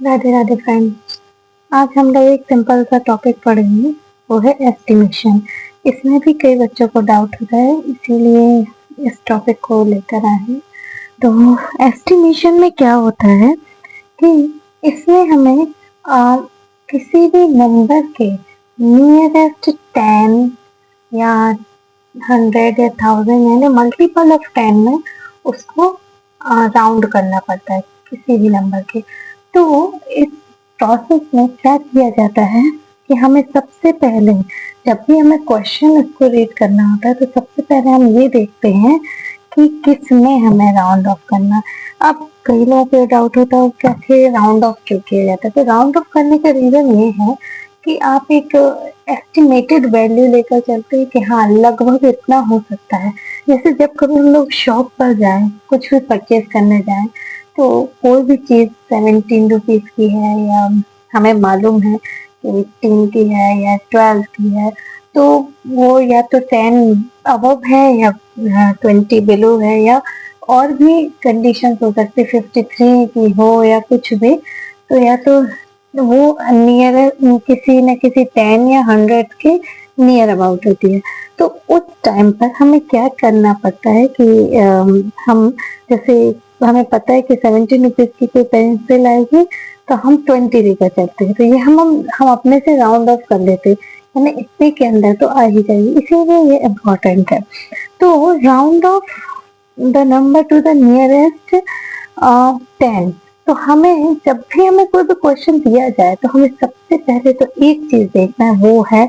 Radhe Radhe friends. आज हम लोग एक सिंपल सा टॉपिक पढ़ेंगे, वो है एस्टिमेशन। इसमें भी कई बच्चों को डाउट होता है, इसीलिए इस टॉपिक को लेकर आए हैं। तो एस्टिमेशन में क्या होता है कि इसमें हमें किसी भी नंबर के नियरेस्ट 10 या 100 या 1000 यानी मल्टीपल ऑफ 10 में उसको राउंड करना पड़ता है किसी भी नंबर के। तो इस प्रोसेस में क्या किया जाता है कि हमें सबसे पहले जब भी हमें क्वेश्चन इसको रीड करना होता है तो सबसे पहले हम ये देखते हैं कि किस में हमें राउंड ऑफ करना। अब कई लोगों को डाउट होता है कैसे राउंड ऑफ क्यों किया जाता है। तो राउंड ऑफ करने का रीजन ये है कि आप एक एस्टिमेटेड वैल्यू लेकर चलते हैं कि हाँ लगभग इतना हो सकता है। जैसे जब कभी हम लोग शॉप पर जाएं, कुछ भी परचेज करने जाएं, तो कोई भी चीज 17 रुपीज की है या हमें मालूम है कि 18 की है या 12 की है, तो वो या तो 10 अबव है या 20 बिलो है, या और भी कंडीशन हो सकती 53 की हो या कुछ भी। तो या तो वो नियर किसी न किसी 10 या 100 के नियर अबाउट होती है। तो उस टाइम पर हमें क्या करना पड़ता है कि हम जैसे हमें पता है कि 17 रुपीज की कोई पेंसिल आएगी तो हम 20 लेकर चलते हैं, तो ये हम अपने से राउंड ऑफ कर लेते हैं, यानी इतने के अंदर तो आ ही जाएगी, इसीलिए ये इम्पोर्टेंट है। तो round of the number two the nearest 10। तो हमें जब भी हमें कोई भी क्वेश्चन दिया जाए तो हमें सबसे पहले तो एक चीज देखना है, वो है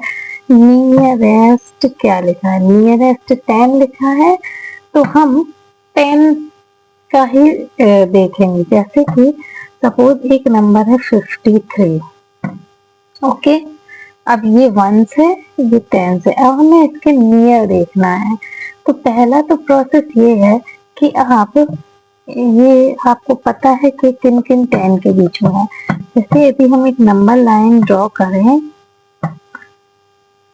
नियरेस्ट क्या लिखा है। नियरेस्ट 10 लिखा है तो हम 10 का ही देखेंगे। जैसे कि सपोज एक नंबर है 53। ओके, अब ये 1 से ये 10 से, अब हमें इसके नियर देखना है। तो पहला तो प्रोसेस ये है कि ये आपको पता है कि किन किन 10 के बीच में है। जैसे यदि हम एक नंबर लाइन ड्रॉ करें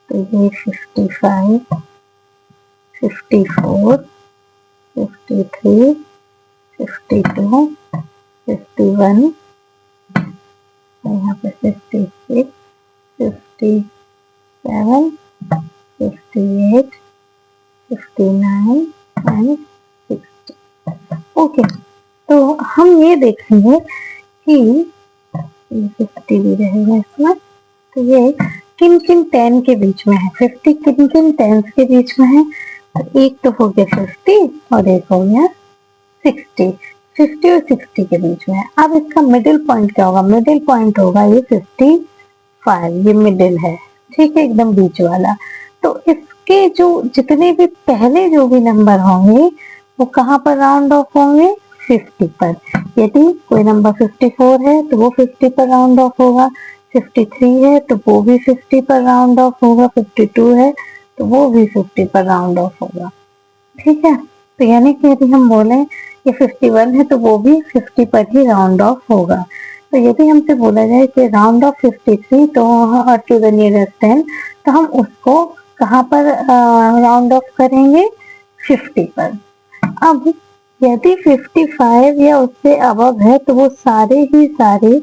तो ये 55, 54, 53, 52, 51, यहाँ पे 56, 57, 58, 59 एंड 60। ओके, तो हम ये देखेंगे कि 50 भी रहेगा इसमें। तो ये किन किन 10 के बीच में है, 50 किन किन 10 के बीच में है। तो एक तो हो गया 50 और एक हो गया 60। 50 और 60 के बीच में है। अब इसका मिडिल पॉइंट क्या होगा? मिडिल पॉइंट होगा ये 55, ये मिडिल है, ठीक है, एकदम बीच वाला। तो इसके जो जितने भी पहले जो भी नंबर होंगे वो कहाँ पर राउंड ऑफ होंगे? 50 पर। यदि कोई नंबर 54 है तो वो 50 पर राउंड ऑफ होगा, 53 है तो वो भी 50 पर राउंड ऑफ होगा, 52 है तो वो भी 50 पर राउंड ऑफ होगा, ठीक है। तो यानी कि यदि हम बोले ये 51 है तो वो भी 50 पर ही राउंड ऑफ होगा। तो यदि हमसे बोला जाए कि राउंड ऑफ 53 तो टू द नियरेस्ट 10, तो हम उसको कहाँ पर राउंड ऑफ करेंगे? 50 पर। अब यदि 55 या उससे अबव है तो वो सारे ही सारे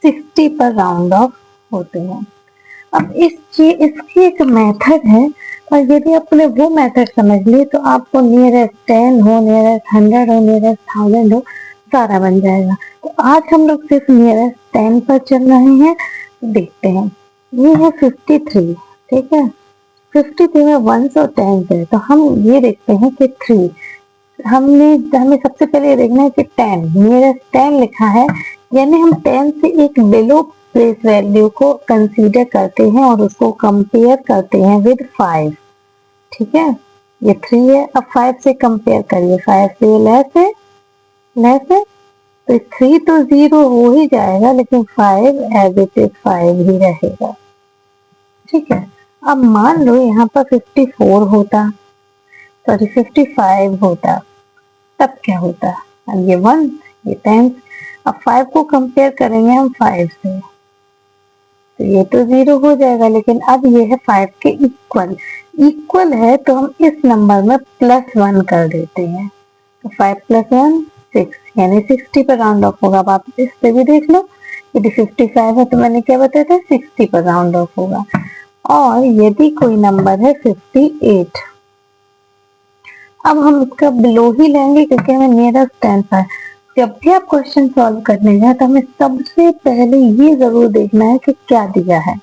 60 पर राउंड ऑफ होते हैं। अब इसकी एक मेथड है, और यदि आपने वो मेथड समझ ली तो आपको नियरेस्ट 10 हो, नियरेस्ट 100 हो, नियरेस्ट 1000 हो, सारा बन जाएगा। तो आज हम लोग सिर्फ नियरेस्ट 10 पर चल रहे हैं। देखते हैं, ये है 53, ठीक है। 53 में 1 और 10 है, तो हम ये देखते हैं कि 3 हमें सबसे पहले देखना है कि 10 नियरेस्ट 10 लिखा है, यानी हम 10 से एक बिलो प्लेस वैल्यू को कंसीडर करते हैं और उसको कंपेयर करते हैं विद 5, ठीक है। ये 3 है, अब 5 से कंपेयर करिए, 5 से ये लेस है तो 3 तो 0 हो ही जाएगा, लेकिन 5 एज इट इज 5 ही रहेगा, ठीक है। अब मान लो यहाँ पर 54 होता, सॉरी 55 होता, तब क्या होता? अब ये 1, ये 10, अब 5 को कंपेयर करेंगे हम 5 से, तो ये तो 0 हो जाएगा, लेकिन अब ये है 5 के इक्वल है, तो हम इस नंबर में +1 कर देते हैं। तो 5 + 1 6, यानी 60 पर राउंड ऑफ होगा। अब आप इस पे भी देख लो यदि 55 है तो मैंने क्या बताया था 60 पर राउंड ऑफ होगा। और यदि कोई नंबर है 58, अब हम इसका बिलो ही लेंगे क्योंकि हमें नियरेस्ट 10 है। जब भी आप क्वेश्चन सॉल्व करने जाए तो हमें सबसे पहले ये जरूर देखना है कि क्या दिया है।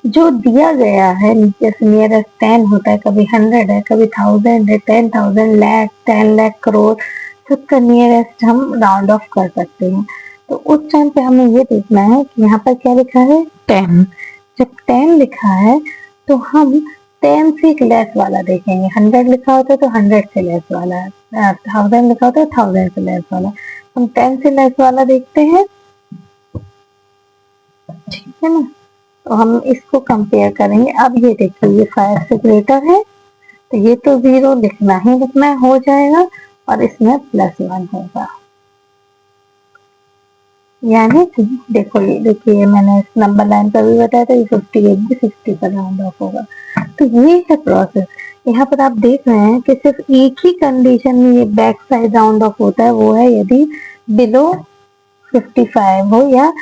जो दिया गया है जैसे नियरेस्ट 10 होता है, कभी 100 है, कभी 1000 है, 10,000, लाख, 10 लाख, करोड़, सबका नियरेस्ट हम राउंड ऑफ कर सकते हैं। तो उस टाइम पे हमें ये देखना है कि यहाँ पर क्या लिखा है 10। जब 10 लिखा है तो हम 10 से एक लेस वाला देखेंगे। 100 लिखा होता है तो 100 से लेस वाला, 1000 लिखा होता है 1000 से लेस वाला, हम 10 से लेस वाला देखते हैं, ठीक है ना। तो हम इसको कंपेयर करेंगे। अब ये देखिए ये 5 से ग्रेटर है तो ये तो 0 लिखना ही लिखना हो जाएगा और इसमें +1 होगा। यानी कि देखो ये देखिए मैंने इस नंबर लाइन पर भी बताया था 58 भी 60 पर राउंड ऑफ होगा। तो ये है प्रोसेस। यहाँ पर आप देख रहे हैं कि सिर्फ एक ही कंडीशन में ये बैक साइड राउंड ऑफ होता है, वो है यदि बिलो 55 हो या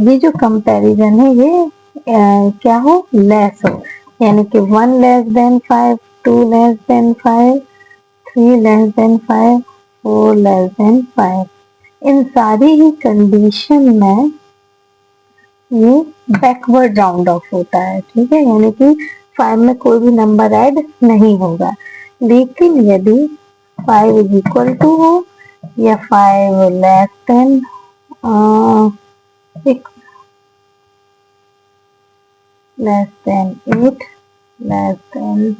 ये जो कंपैरिजन है ये क्या हो लेस हो, यानी कि 1 less than 5, 2 less than 5, 3 less than 5, 4 less than 5। इन सारी ही कंडीशन में ये बैकवर्ड राउंड ऑफ होता है, ठीक है, यानी कि 5 में कोई भी नंबर ऐड नहीं होगा। लेकिन यदि 5 इज इक्वल टू हो या 5 less than 6, less than 8, less than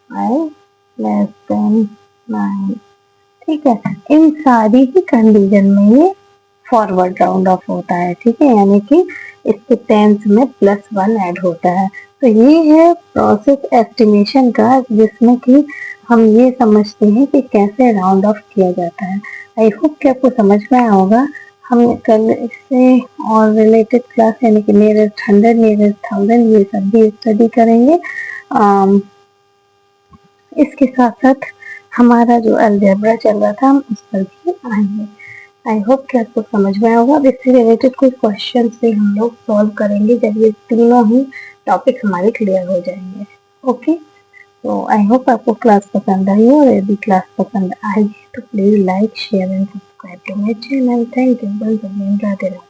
5, less than 9, ठीक है, इन सारी ही कंडीशन में ये फॉरवर्ड राउंड ऑफ होता है, ठीक है, यानी कि इसके टेंस में +1 ऐड होता है। तो ये है प्रोसेस एस्टिमेशन का, जिसमें कि हम ये समझते हैं कि कैसे राउंड ऑफ किया जाता है। आई होप कि आपको समझ में आया होगा। हम कल इससे और रिलेटेड क्लास यानी कि नियरेस्ट 100, नियरेस्ट 1000 ये सब भी स्टडी करेंगे। इसके साथ साथ हमारा जो अलजेब्रा चल रहा था हम उस पर भी आएंगे। आई होप कि आपको समझ में आया होगा। अब इससे रिलेटेड कोई क्वेश्चन से हम लोग सॉल्व करेंगे जब ये तीनों ही टॉपिक हमारे क्लियर हो जाएंगे। ओके, तो आई होप आपको क्लास पसंद आई हो, और यदि क्लास पसंद आई तो please like, share and subscribe to my channel. Thank you. Radhe Radhe.